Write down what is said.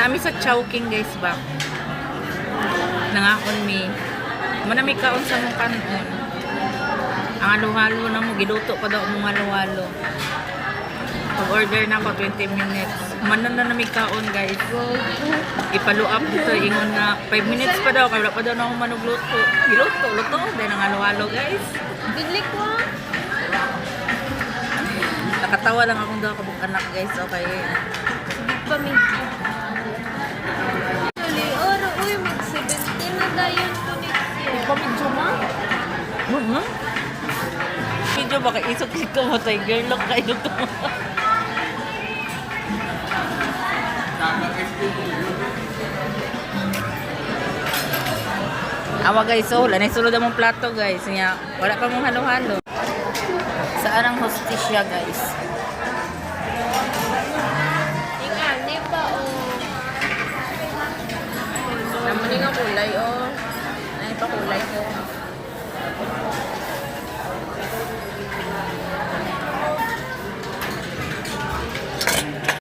Nami sa Chowking guys ba? Nangakon mi. Manami kaon sa mong kanon. Ang halo-halo na mo, giluto pa daw mong halo-halo. Pag-order na ako 20 minutes. Manan na nami kaon guys. Ipalo up dito, ingon na 5 minutes pa daw, kaya pa daw na ako manugluto. Giluto, luto, dahil ang halo-halo guys. Biglik mo. Nakatawa lang akong daw kabuk anak guys, okay. Pamig. Oro, uy, mag-17 na dayon po next year. Pamidyo ma? Medyo baka isok ito mo, tiger look kayo to. Awa guys, so wala na sulod ang mong plato guys. Wala pa mong halo-halo. Saan ang hostesya guys? Ingani pa, oh. Namuning ang kulay, oh.